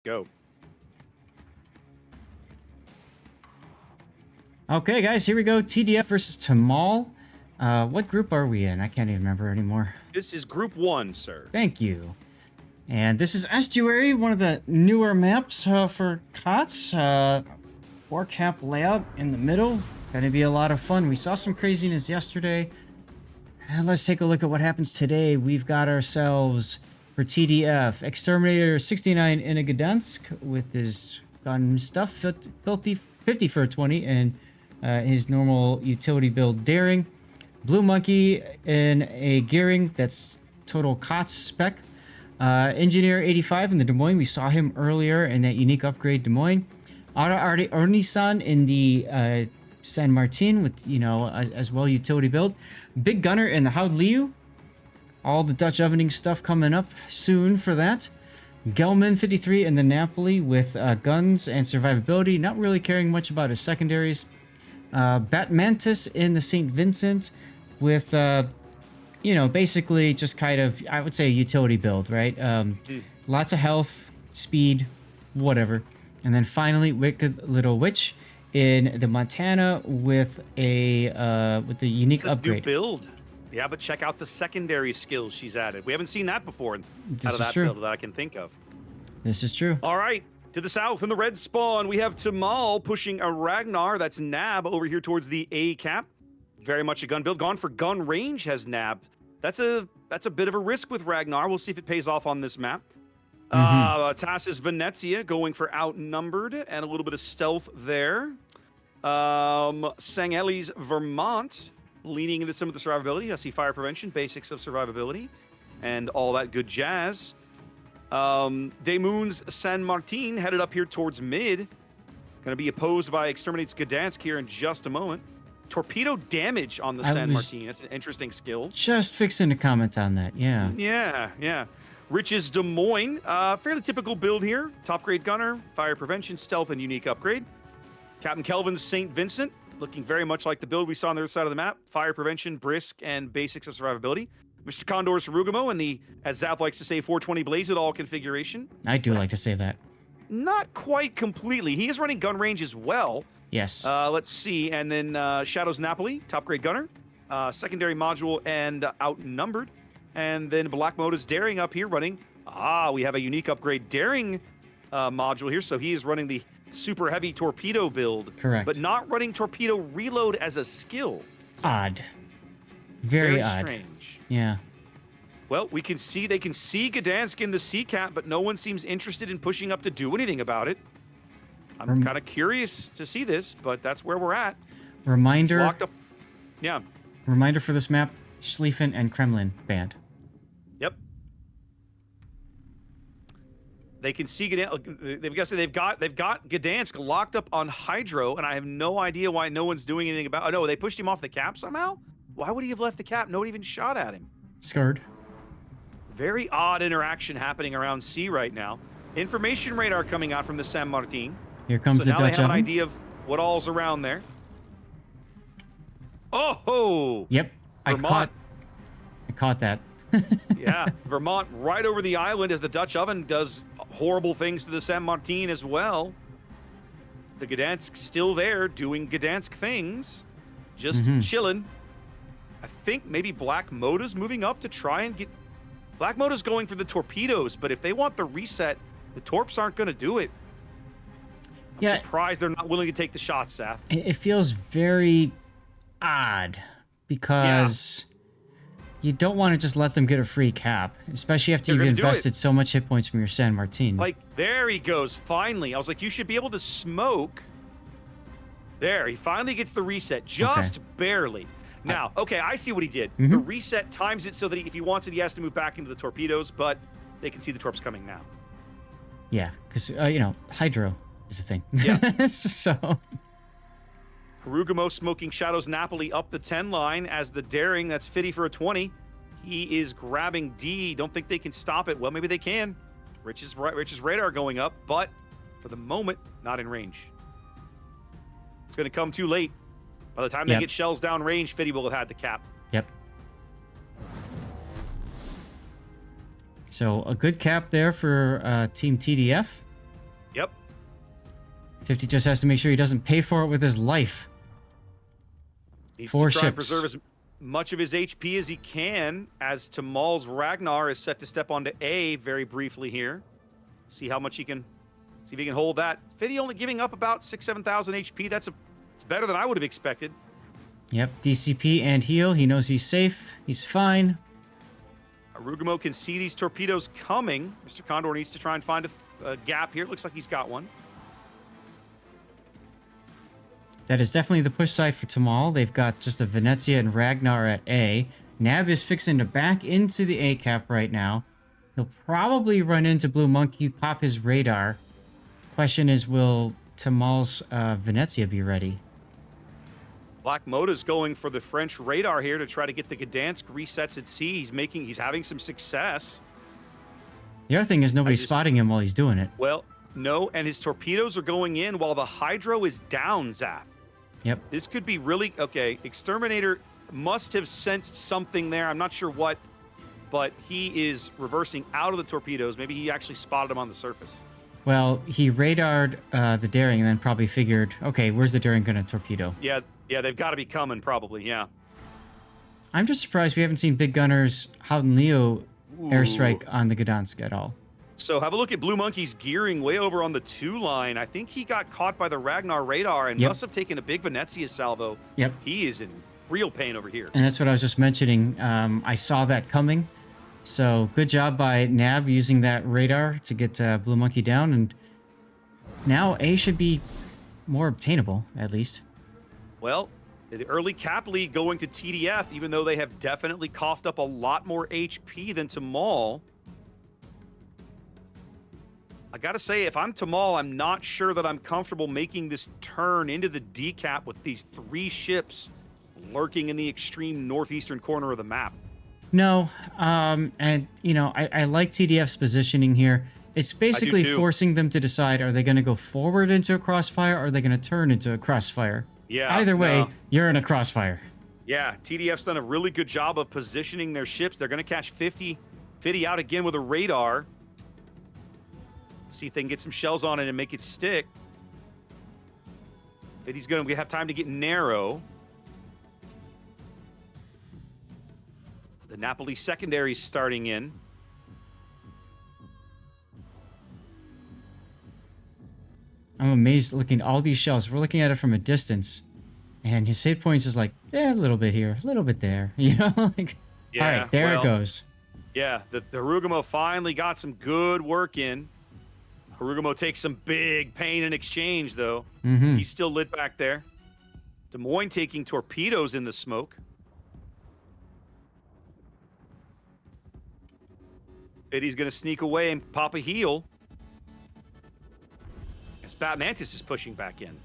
Go. Okay, guys, here we go. TDF versus TAMAL. What group are we in? I can't even remember anymore. This is Group 1, sir. Thank you. And this is Estuary, one of the newer maps for COTS. 4-cap layout in the middle. Gonna be a lot of fun. We saw some craziness yesterday. And let's take a look at what happens today. We've got ourselves, for TDF, Exterminator 69 in a Gdansk with his gun stuff, filthy 50 for a 20, and his normal utility build Daring. Blue Monkey in a Gearing, that's total COTS spec. Engineer 85 in the Des Moines, we saw him earlier in that unique upgrade Des Moines. Ornisan in the San Martin with, as well utility build. Big Gunner in the Haud Liu. All the Dutch ovening stuff coming up soon for that. Gelman 53 in the Napoli with guns and survivability, not really caring much about his secondaries. Bat Mantis in the St. Vincent with, basically just kind of, I would say, a utility build, right? Lots of health, speed, whatever. And then finally, Wicked Little Witch in the Montana with the unique upgrade. New build. Yeah, but check out the secondary skills she's added. We haven't seen that before out of that build that I can think of. This is true. All right. To the south in the red spawn, we have TAMAL pushing a Ragnar. That's Nab over here towards the A cap. Very much a gun build. Gone for gun range has Nab. That's a bit of a risk with Ragnar. We'll see if it pays off on this map. Tassis Venezia going for outnumbered and a little bit of stealth there. Sangeli's Vermont leaning into some of the survivability. I see fire prevention, basics of survivability, and all that good jazz. Demoon's San Martin headed up here towards mid. Going to be opposed by Exterminates Gdansk here in just a moment. Torpedo damage on the San Martin. That's an interesting skill. Just fixing to comment on that, yeah. Yeah. Rich's Des Moines. Fairly typical build here. Top grade gunner, fire prevention, stealth, and unique upgrade. Captain Kelvin's St. Vincent. Looking very much like the build we saw on the other side of the map. Fire prevention, brisk, and basics of survivability. Mr. Condor's Rugamo and the, as Zap likes to say, 420 Blaze It All configuration. I do like to say that. Not quite completely. He is running gun range as well. Yes. Let's see. And then Shadows Napoli, top grade gunner. Secondary module and outnumbered. And then Black Moda's Daring up here running. We have a unique upgrade Daring module here. So he is running the super heavy torpedo build. Correct. But not running torpedo reload as a skill. Odd. Very odd. Strange. Yeah. Well, they can see Gdansk in the C cap, but no one seems interested in pushing up to do anything about it. I'm kind of curious to see this, but that's where we're at. Reminder. It's locked up. Yeah. Reminder for this map: Schlieffen and Kremlin banned. Yep. They can see Gdansk. They've got Gdansk locked up on Hydro, and I have no idea why no one's doing anything about. Oh no, they pushed him off the cap somehow. Why would he have left the cap? Nobody even shot at him. Scared. Very odd interaction happening around C right now. Information radar coming out from the San Martin. Here comes the Dutch oven. So now they have an oven. idea of what all's around there. Oh! Yep. Vermont. I caught that. Yeah, Vermont right over the island as the Dutch oven does horrible things to the San Martin as well. The Gdansk still there doing Gdansk things. Just chilling. I think maybe Black Moda's moving up to try and get... Black Moda's going for the torpedoes, but if they want the reset, the torps aren't going to do it. I'm surprised they're not willing to take the shots, Seth. It feels very odd because you don't want to just let them get a free cap, especially after you've invested so much hit points from your San Martin. Like, there he goes, finally. I was like, you should be able to smoke. There, he finally gets the reset, just barely. Now, I see what he did. The reset times it so that if he wants it, he has to move back into the torpedoes, but they can see the torps coming now. Yeah, because, Hydro is a thing. Yeah. So... Harugamo smoking Shadows Napoli up the 10 line as the Daring, that's 50 for a 20. He is grabbing D. Don't think they can stop it. Well, maybe they can. Rich's radar going up, but for the moment, not in range. It's going to come too late. By the time they get shells down range, Fiddy will have had the cap. Yep. So a good cap there for Team TDF. Yep. 50 just has to make sure he doesn't pay for it with his life. Needs 4 to try and ships. preserve as much of his HP as he can, as TAMAL's Ragnar is set to step onto A very briefly here. See how much he can, see if he can hold that. 50 only giving up about 7,000 HP. It's better than I would have expected. Yep, DCP and heal. He knows he's safe. He's fine. Harugumo can see these torpedoes coming. Mr. Condor needs to try and find a gap here. It looks like he's got one. That is definitely the push side for TAMAL. They've got just a Venezia and Ragnar at A. Nab is fixing to back into the A cap right now. He'll probably run into Blue Monkey, pop his radar. Question is, will TAMAL's Venezia be ready? Black Moda's going for the French radar here to try to get the Gdansk resets at sea. He's having some success. The other thing is nobody's spotting him while he's doing it. Well, no, and his torpedoes are going in while the Hydro is down, Zap. Yep. This could be really... Okay, Exterminator must have sensed something there. I'm not sure what, but he is reversing out of the torpedoes. Maybe he actually spotted them on the surface. Well, he radared the Daring and then probably figured, okay, where's the Daring going to torpedo? Yeah, they've got to be coming probably, yeah. I'm just surprised we haven't seen Big Gunner's Howden Leo airstrike on the Gdansk at all. So have a look at Blue Monkey's gearing way over on the 2 line. I think he got caught by the Ragnar radar and must have taken a big Venezia salvo. Yep. He is in real pain over here. And that's what I was just mentioning. I saw that coming. So good job by Nab using that radar to get Blue Monkey down. And now A should be more obtainable, at least. Well, the early cap lead going to TDF, even though they have definitely coughed up a lot more HP than TAMAL. I gotta say, if I'm TAMAL, I'm not sure that I'm comfortable making this turn into the decap with these 3 ships lurking in the extreme northeastern corner of the map. No, and, you know, I like TDF's positioning here. It's basically forcing them to decide, are they going to go forward into a crossfire, or are they going to turn into a crossfire? Yeah. Either way, you're in a crossfire. Yeah, TDF's done a really good job of positioning their ships. They're going to catch 50 out again with a radar. See if they can get some shells on it and make it stick. 50's going to have time to get narrow. The Napoli secondary starting in. I'm amazed looking at all these shells. We're looking at it from a distance. And his save points is like, a little bit here, a little bit there. You know, like, Yeah, all right, there it goes. Yeah, the Harugumo finally got some good work in. Harugumo takes some big pain in exchange, though. He's still lit back there. Des Moines taking torpedoes in the smoke. Biddy's going to sneak away and pop a heel. As Bat Mantis is pushing back in.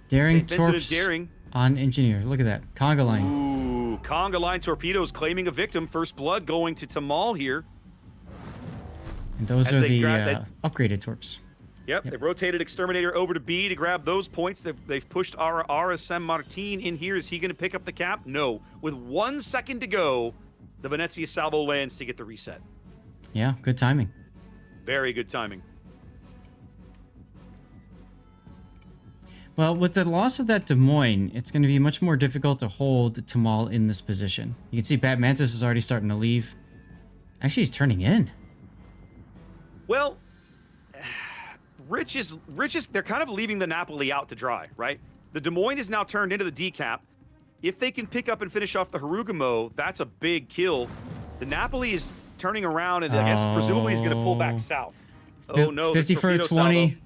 Daring St. Vincent torps Daring. on Engineer. Look at that. Conga line. Ooh, Conga line torpedoes claiming a victim. First blood going to TAMAL here. And those As are they the grab upgraded torps. Yep, they rotated Exterminator over to B to grab those points. They've pushed our San Martin in here. Is he going to pick up the cap? No. With 1 second to go, the Venezia salvo lands to get the reset. Yeah, good timing. Very good timing. Well, with the loss of that Des Moines, it's going to be much more difficult to hold TAMAL in this position. You can see Bat Mantis is already starting to leave. Actually, he's turning in. Well, Rich is they're kind of leaving the Napoli out to dry, right? The Des Moines is now turned into the decap. If they can pick up and finish off the Harugumo, that's a big kill. The Napoli is turning around and I guess presumably is going to pull back south. Oh no, 50 for a 20.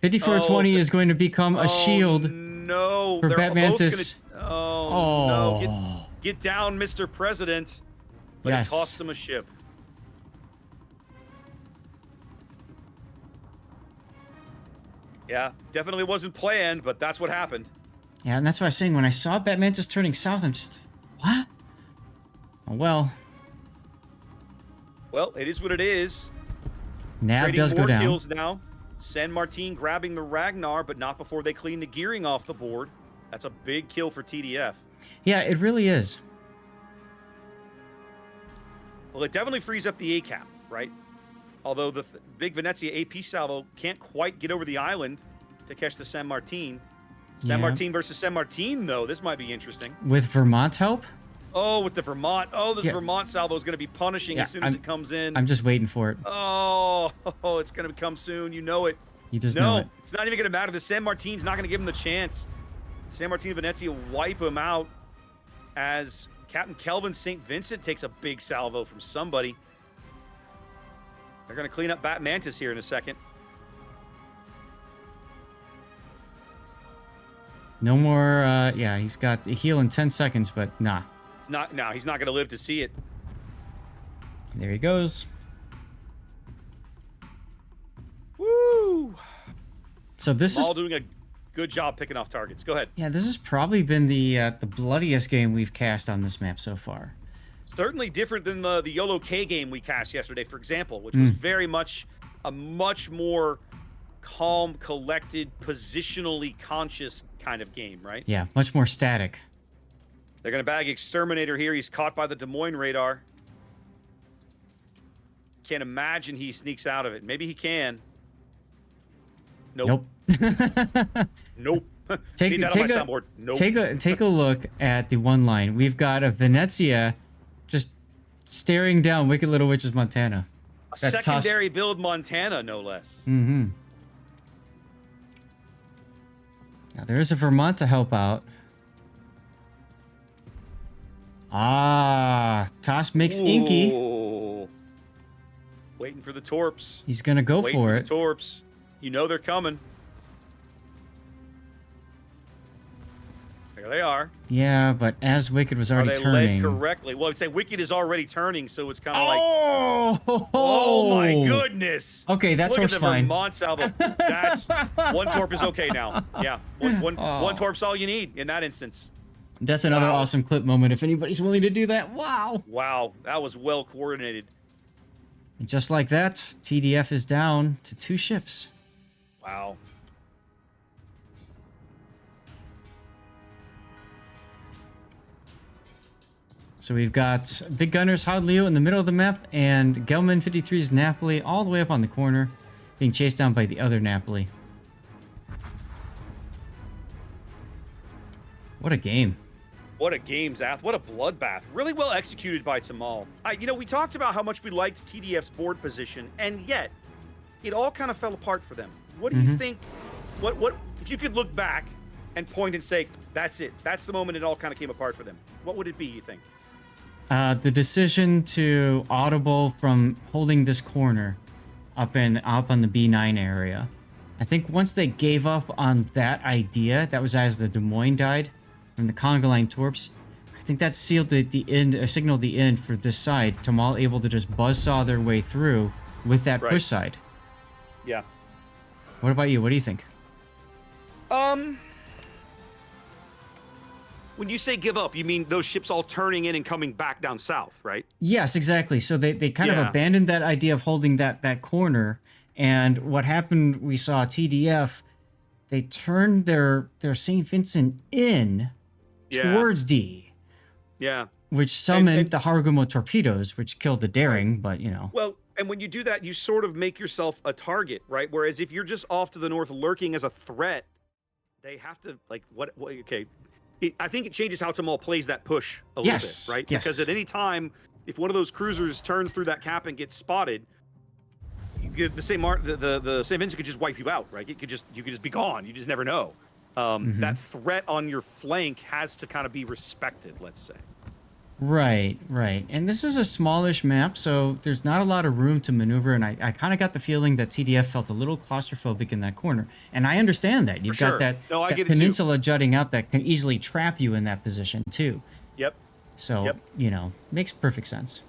50 for a 20 is going to become a shield no, for they're Bat both Mantis. No, get down, Mr. President. But Yes. it cost him a ship. Yeah, definitely wasn't planned, but that's what happened. Yeah, and that's what I was saying. When I saw Bat Mantis turning south, I'm just, what? Oh, well. Well, it is what it is. Nav Trading does go more down. kills now. San Martin grabbing the Ragnar, but not before they clean the gearing off the board. That's a big kill for TDF. Yeah, it really is. Well, it definitely frees up the A cap, right? Although the big Venezia AP salvo can't quite get over the island to catch the San Martin. San Martin versus San Martin, though. This might be interesting. With Vermont help? Oh, with the Vermont. Oh, this Vermont salvo is going to be punishing as soon as it comes in. I'm just waiting for it. Oh, it's going to come soon. You know it. You just know it. It's not even going to matter. The San Martin's not going to give him the chance. San Martin and Venezia wipe him out as Captain Kelvin St. Vincent takes a big salvo from somebody. They're going to clean up Bat Mantis here in a second. No more, yeah, he's got a heal in 10 seconds, but nah. He's not going to live to see it. There he goes. Woo! So this is all doing a good job picking off targets. Go ahead. Yeah, this has probably been the bloodiest game we've cast on this map so far. Certainly different than the YOLO K game we cast yesterday, for example, which was very much a much more calm, collected, positionally conscious kind of game, right? Yeah, much more static. They're going to bag Exterminator here. He's caught by the Des Moines radar. Can't imagine he sneaks out of it. Maybe he can. Nope. Nope. Take a look at the one line. We've got a Venezia just staring down Wicked Little Witches Montana. A secondary build Montana, no less. Mm-hmm. Now there is a Vermont to help out. Ah, Toss makes Inky. Waiting for the torps. He's gonna go for it. The torps. You know they're coming. There they are. Yeah, but as Wicked was already turning. Led correctly. Well, I'd say Wicked is already turning, so it's kind of like. Oh my goodness. Okay, that torp's fine. Look at the Vermont salvo. That's one torp is okay now. Yeah, one torp's all you need in that instance. That's another awesome clip moment. If anybody's willing to do that, wow. Wow, that was well coordinated. And just like that, TDF is down to 2 ships. Wow. So we've got Big Gunner's Hod Leo in the middle of the map, and Gelman 53's Napoli all the way up on the corner, being chased down by the other Napoli. What a game. What a game, Zath. What a bloodbath. Really well executed by TAMAL. We talked about how much we liked TDF's board position, and yet it all kind of fell apart for them. What do you think? What if you could look back and point and say, that's it. That's the moment it all kind of came apart for them. What would it be, you think? The decision to audible from holding this corner up on the B9 area. I think once they gave up on that idea, that was as the Des Moines died from the conga line torps. I think that sealed the end, signaled the end for this side. TAMAL able to just buzzsaw their way through with that push side. Yeah. What about you? What do you think? When you say give up, you mean those ships all turning in and coming back down south, right? Yes, exactly. So they kind of abandoned that idea of holding that corner. And what happened, we saw TDF, they turned their St. Vincent in towards D. Yeah. Which summoned the Harugumo torpedoes, which killed the Daring, but, you know. Well, and when you do that, you sort of make yourself a target, right? Whereas if you're just off to the north lurking as a threat, they have to, okay. I think it changes how TAMAL plays that push a little bit, right? Yes. Because at any time, if one of those cruisers turns through that cap and gets spotted, the St. Vincent could just wipe you out, right? You could just be gone. You just never know. That threat on your flank has to kind of be respected, let's say. Right. And this is a smallish map, so there's not a lot of room to maneuver, and I kind of got the feeling that TDF felt a little claustrophobic in that corner. And I understand that. You've got that peninsula jutting out that can easily trap you in that position, too. Yep. So, makes perfect sense.